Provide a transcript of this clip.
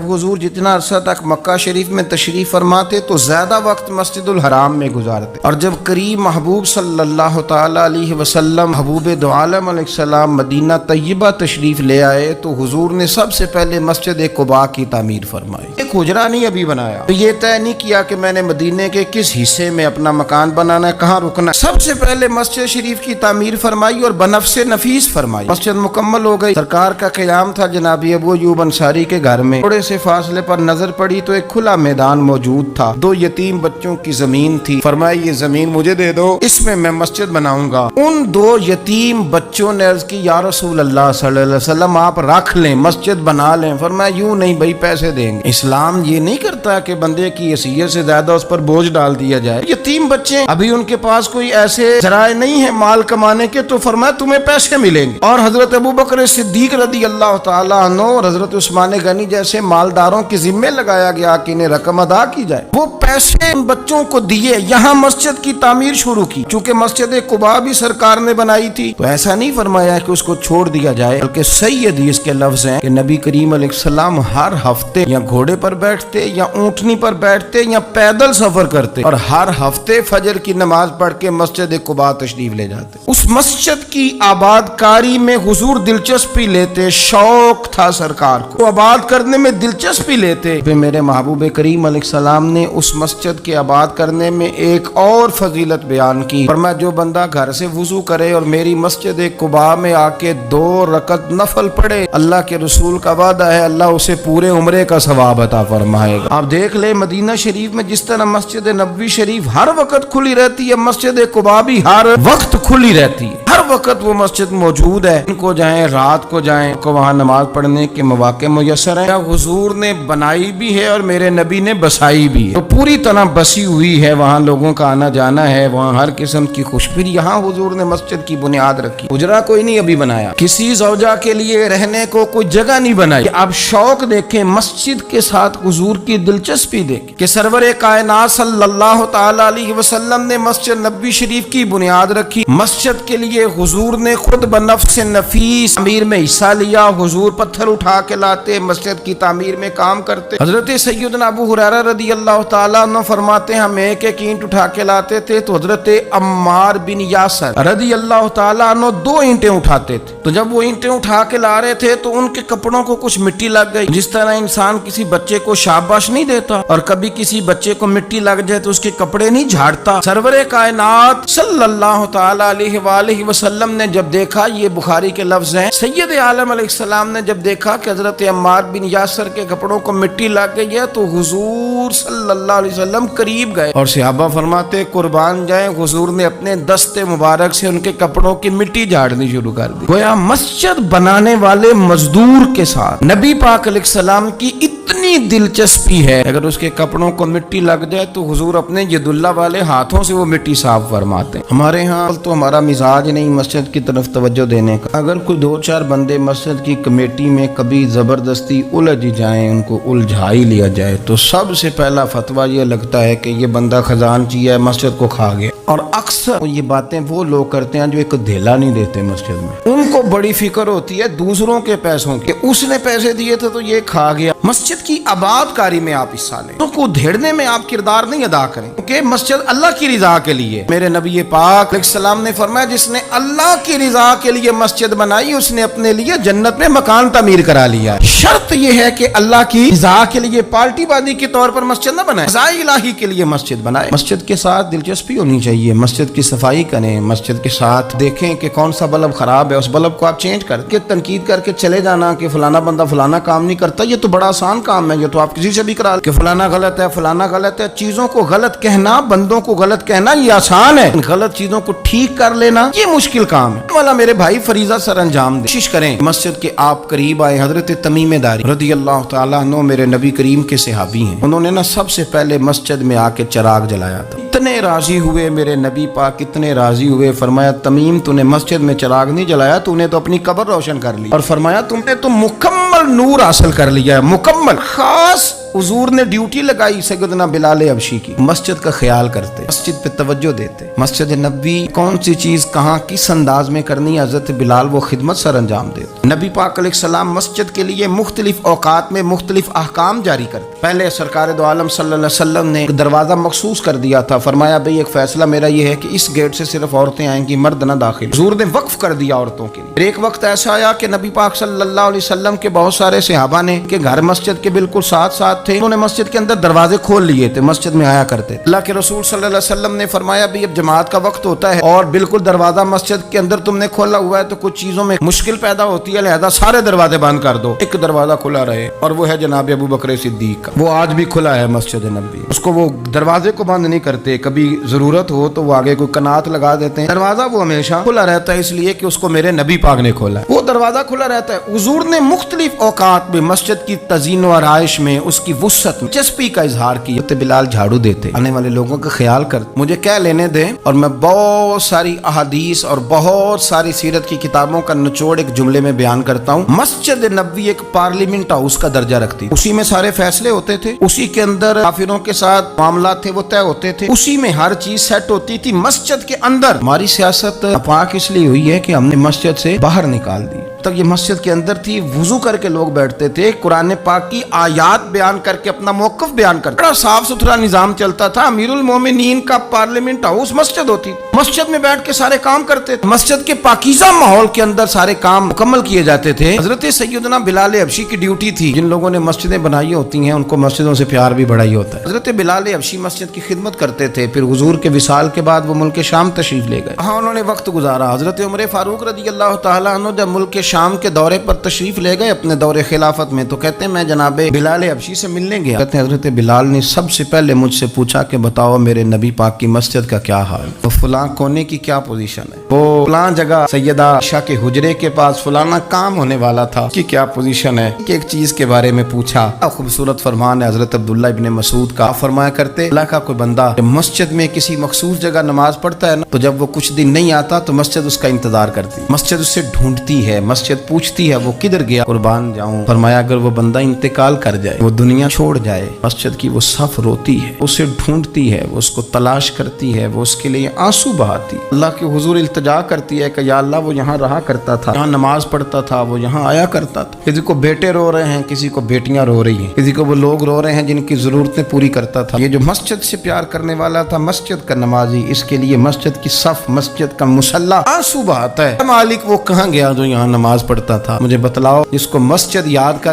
हुजूर जितना अरसा तक मक्का शरीफ में तशरीफ फरमाते तो ज्यादा वक्त मस्जिदुल हराम में गुजारते, और जब करीब महबूब सल्लल्लाहु ताला अलैहि वसल्लम महबूब दो आलम अलैहिस्सलाम मदीना तय्यबा तशरीफ ले आए तो हुजूर ने सबसे पहले मस्जिद कुबा की तामीर फरमाई। एक हुजरा नहीं अभी बनाया, तो ये तय नहीं किया कि मैंने मदीने के किस हिस्से में अपना मकान बनाना है, कहाँ रुकना। सबसे पहले मस्जिद शरीफ की तामीर फरमाई और बनफ़से नफीस फरमाई। मस्जिद मुकम्मल हो गई। सरकार का क़याम था जनाबी अबू अय्यूब अंसारी के घर में। थोड़े से फासले पर नजर पड़ी तो एक खुला मैदान मौजूद था, 2 यतीम बच्चों की जमीन थी। फरमाया ये जमीन मुझे दे दो, इसमें मैं मस्जिद बनाऊंगा। उन 2 यतीम बच्चों ने अर्ज की या रसूल अल्लाह सल्लल्लाहु अलैहि वसल्लम आप रख लें, मस्जिद बना लें। फरमाया यूं नहीं भाई, पैसे देंगे। इस्लाम ये नहीं करता कि बंदे की हैसियत से ज्यादा उस पर बोझ डाल दिया जाए। यतीम बच्चे अभी उनके पास कोई ऐसे जराए नहीं है माल कमाने के, तो फरमाया तुम्हें पैसे मिलेंगे। और हजरत अबू बकर सिद्दीक रदी अल्लाह तआला अन्हु और हजरत उस्मान गनी जैसे मालदारों के जिम्मे लगाया गया कि इन्हें रकम अदा की जाए। वो पैसे उन बच्चों को दिए, यहाँ मस्जिद की तामीर शुरू की। चूंकि मस्जिद कुबा भी सरकार ने बनाई थी, तो ऐसा नहीं फरमाया कि उसको छोड़ दिया जाए, बल्कि सही हदीस के लफ्ज हैं कि नबी करीम अलैहिस्सलाम हर हफ्ते या घोड़े पर बैठते या ऊंटनी पर बैठते या पैदल सफर करते, और हर हफ्ते फजर की नमाज पढ़ के मस्जिद कुबा तशरीफ ले जाते। उस मस्जिद की आबादकारी में हुजूर दिलचस्पी लेते, शौक था सरकार को, आबाद करने में दिलचस्पी लेते। फिर मेरे महबूब करीम अलैहिस्सलाम ने उस मस्जिद के आबाद करने में एक और फजीलत बयान की। फरमाया जो बंदा घर से वुजू करे और मेरी मस्जिद कुबा में आके 2 रकत नफल पढ़े, अल्लाह के रसूल का वादा है अल्लाह उसे पूरे उम्रे का सवाब अता फरमाएगा। आप देख ले मदीना शरीफ में जिस तरह मस्जिद नबवी शरीफ हर वक्त खुली रहती है, मस्जिद कुबा भी हर वक्त खुली रहती है, हर वक्त वो मस्जिद मौजूद है। दिन को जाएं रात को जाएं, को वहाँ नमाज पढ़ने के मौके मुयस्सर है। हुजूर ने बनाई भी है और मेरे नबी ने बसाई भी है, तो पूरी तरह बसी हुई है। वहाँ लोगों का आना जाना है, वहाँ हर किस्म की खुशबू। यहाँ हुजूर ने मस्जिद की बुनियाद रखी। हुजरा कोई नहीं अभी बनाया, किसी ज़ौजा के लिए रहने को कोई जगह नहीं बनाई। अब शौक देखें मस्जिद के साथ हुजूर की दिलचस्पी देखें कि सरवर कायनात सल्लल्लाहु ताला अलैहि वसल्लम ने मस्जिद नबवी शरीफ की बुनियाद रखी। मस्जिद के लिए हुजूर ने खुद बनफ़से नफीस तामीर में हिस्सा लिया। हुजूर पत्थर उठा के लाते, मस्जिद की तामीर में काम करते। हजरत सैयदना अबू हुरैरा रदी अल्लाह तआला अन्हु फरमाते हैं हम एक ईंट उठा के लाते थे, तो हजरत अम्मार बिन यासर रदी अल्लाह तआला अन्हु 2 ईंटें उठाते थे। तो जब वो ईंटें उठा के ला रहे थे तो उनके कपड़ों को कुछ मिट्टी लग गई। जिस तरह इंसान किसी बच्चे को शाबाश नहीं देता और कभी किसी बच्चे को मिट्टी लग जाए तो उसके कपड़े नहीं झाड़ता, सरवरे कायनात सल्लल्लाहु ताला अलैहि वसल्लम ने जब देखा, ये बुखारी के लफ्ज हैं, सैयद आलम अलैहिस्सलाम ने जब देखा कि हजरत अम्मार बिन यासर के कपड़ों को मिट्टी लग गई है, तो हुजूर सल्लल्लाहु अलैहि वसल्लम करीब गए और सहाबा फरमाते कुर्बान जाए, हुजूर ने अपने दस्ते मुबारक से उनके कपड़ों की मिट्टी झाड़नी शुरू कर दी। गोया मस्जिद बनाने वाले मजदूर के साथ नबी पाक अलैहिस्सलाम की इतनी दिलचस्पी है, अगर उसके कपड़ों को मिट्टी लग जाए तो हुजूर अपने यदुल्ला वाले हाथों से वो मिट्टी साफ फरमाते। हमारे यहाँ तो हमारा मिजाज नहीं मस्जिद की तरफ तवज्जो देने का। अगर कोई 2-4 बंदे मस्जिद की कमेटी में कभी जबरदस्ती उलझ जाएं, उनको उलझा ही लिया जाए, तो सबसे पहला फतवा ये लगता है कि ये बंदा खजानची है, मस्जिद को खा गया। और अक्सर ये बातें वो लोग करते हैं जो एक धेला नहीं देते मस्जिद में। उनको बड़ी फिक्र होती है दूसरों के पैसों की, उसने पैसे दिए थे तो ये खा गया। मस्जिद की आबादकारी में आप हिस्सा लें, तो को धेड़ने में आप किरदार नहीं अदा करें, क्योंकि मस्जिद अल्लाह की रिजा के लिए। मेरे नबी पाक अलैहिस्सलाम ने फरमाया जिसने अल्लाह की रिजा के लिए मस्जिद बनाई उसने अपने लिए जन्नत में मकान तामीर करा लिया। शर्त यह है कि अल्लाह की रिजा के लिए पार्टीबाजी के तौर पर मस्जिद न बनाए, रज़ा इलाही के लिए मस्जिद बनाए। मस्जिद के साथ दिलचस्पी होनी चाहिए, मस्जिद की सफाई करें, मस्जिद के साथ देखें कि कौन सा बल्ब खराब है, उस बल्ब को आप चेंज करके तनकीद करके चले जाना कि फलाना बंदा फलाना काम नहीं करता, ये तो बड़ा आसान काम है, ये तो आप किसी से भी करा कि फलाना गलत है, फलाना गलत है। चीजों को गलत कहना, बंदों को गलत कहना ये आसान है, गलत चीजों को ठीक कर लेना ये मुश्किल काम है। वाला मेरे भाई फरीजा सर अंजाम दे, कोशिश करें मस्जिद के आप करीब आए। हजरत तमीम दारी रदी अल्लाह तआला अन्हु मेरे नबी करीम के सहाबी हैं, उन्होंने ना सबसे पहले मस्जिद में आके चिराग जलाया था। इतने राजी हुए मेरे नबी पाक, इतने राजी हुए, फरमाया तमीम तूने मस्जिद में चिराग नहीं जलाया, तूने तो अपनी कब्र रोशन कर ली, और फरमाया तुमने तो मुकम्मल नूर हासिल कर लिया है, मुकम्मल। खास حضور نے ڈیوٹی لگائی سیدنا بلال حبشی کی، مسجد کا خیال کرتے، مسجد پہ توجہ دیتے، مسجد نبوی کون سی چیز کہاں کس انداز میں کرنی ہے، حضرت بلال وہ خدمت سر انجام دیتے۔ نبی پاک علیہ السلام مسجد کے لیے مختلف اوقات میں مختلف احکام جاری کرتے۔ پہلے سرکار دو عالم صلی اللہ علیہ وسلم نے ایک دروازہ مخصوص کر دیا تھا، فرمایا بھئی ایک فیصلہ میرا یہ ہے کہ اس گیٹ سے صرف عورتیں آئیں گی، مرد نہ داخل۔ حضور نے وقف کر دیا عورتوں کے لیے۔ ایک وقت ایسا آیا کہ نبی پاک صلی اللہ علیہ وسلم کے بہت سارے صحابہ نے کہ گھر مسجد کے بالکل ساتھ ساتھ تھے، انہوں نے مسجد کے اندر دروازے کھول لیے تھے، مسجد میں آیا کرتے۔ اللہ کے رسول صلی اللہ علیہ وسلم نے فرمایا بھی اب جماعت کا وقت ہوتا ہے اور بالکل دروازہ مسجد کے اندر تم نے کھولا ہوا ہے تو کچھ چیزوں میں مشکل پیدا ہوتی ہے، لہذا سارے دروازے بند کر دو، ایک دروازہ کھلا رہے، اور وہ ہے جناب ابو بکر صدیق کا، وہ آج بھی کھلا ہے مسجد نبوی۔ اس کو وہ دروازے کو بند نہیں کرتے، کبھی ضرورت ہو تو وہ آگے کوئی کنات لگا دیتے ہیں، دروازہ وہ ہمیشہ کھلا رہتا ہے اس لیے کہ اس کو میرے نبی پاک نے کھولا ہے، وہ دروازہ کھلا رہتا ہے۔ حضور نے مختلف اوقات میں مسجد کی تزئین و آرائش میں اس کی وسعت میں دلچسپی کا اظہار کیا۔ بلال جھاڑو دیتے، آنے والے لوگوں کا خیال کرتے، مجھے کیا لینے دیں، اور میں بہت ساری احادیث اور بہت ساری سیرت کی کتابوں کا نچوڑ ایک جملے میں بیان کرتا ہوں۔ مسجد نبوی ایک پارلیمنٹ ہاؤس کا درجہ رکھتی، اسی میں سارے فیصلے ہوتے تھے، اسی کے اندر کافروں کے ساتھ معاملات تھے وہ طے ہوتے تھے، اسی میں ہر چیز سیٹ ہوتی تھی مسجد کے اندر۔ ہماری سیاست پاک اس لیے ہوئی ہے کہ ہم نے مسجد سے باہر نکال دی، تب یہ مسجد کے اندر تھی، وضو کر کے لوگ بیٹھتے تھے، قرآن پاک کی آیات بیان کر کے اپنا موقف بیان کرتے، بڑا صاف ستھرا نظام چلتا تھا۔ امیر المومنین کا پارلیمنٹ ہاؤس مسجد ہوتی تھی، مسجد میں بیٹھ کے سارے کام کرتے تھے، مسجد کے پاکیزہ ماحول کے اندر سارے کام مکمل کیے جاتے تھے۔ حضرت سیدنا بلال حبشی کی ڈیوٹی تھی، جن لوگوں نے مسجدیں بنائی ہوتی ہیں ان کو مسجدوں سے پیار بھی بڑا ہی ہوتا ہے۔ حضرت بلال حبشی مسجد کی خدمت کرتے تھے، پھر حضور کے وصال کے بعد وہ ملک شام تشریف لے گئے، وہاں انہوں نے وقت گزارا۔ حضرت عمر فاروق رضی اللہ تعالیٰ عنہ جب ملک شام کے دورے پر تشریف لے گئے اپنے دور خلافت میں، تو کہتے ہیں میں جناب بلال حبشی سے ملنے گیا، کہتے ہیں حضرت بلال نے سب سے پہلے مجھ سے پوچھا کہ بتاؤ میرے نبی پاک کی مسجد کا کیا حال، تو فلاں کونے کی کیا پوزیشن ہے، وہ فلاں جگہ سیدہ عائشہ کے حجرے کے پاس فلانا کام ہونے والا تھا، کی کیا پوزیشن ہے، کہ ایک چیز کے بارے میں پوچھا۔ خوبصورت فرمان ہے حضرت عبداللہ ابن مسعود کا، فرمایا کرتے اللہ کا کوئی بندہ جب مسجد میں کسی مخصوص جگہ نماز پڑھتا ہے نا، تو جب وہ کچھ دن نہیں آتا تو مسجد اس کا انتظار کرتی، مسجد اس سے ڈھونڈتی ہے، مسجد پوچھتی ہے وہ کدھر گیا، قربان جاؤں۔ فرمایا اگر وہ بندہ انتقال کر جائے، وہ دنیا چھوڑ جائے، مسجد کی وہ صف روتی ہے، اسے ڈھونڈتی ہے، وہ اس کو تلاش کرتی ہے، وہ اس کے لیے آنسو بہاتی، اللہ کے حضور التجا کرتی ہے کہ یا اللہ وہ یہاں رہا کرتا تھا، یہاں نماز پڑھتا تھا، وہ یہاں آیا کرتا تھا۔ کسی کو بیٹے رو رہے ہیں، کسی کو بیٹیاں رو رہی ہیں، کسی کو وہ لوگ رو رہے ہیں جن کی ضرورتیں پوری کرتا تھا۔ یہ جو مسجد سے پیار کرنے والا تھا، مسجد کا نمازی، اس کے لیے مسجد کی صف، مسجد کا مصلی آنسو بہاتا ہے۔ مالک وہ کہاں گیا جو یہاں نماز پڑھتا تھا، مجھے بتلاؤ۔ جس کو مسجد یاد کر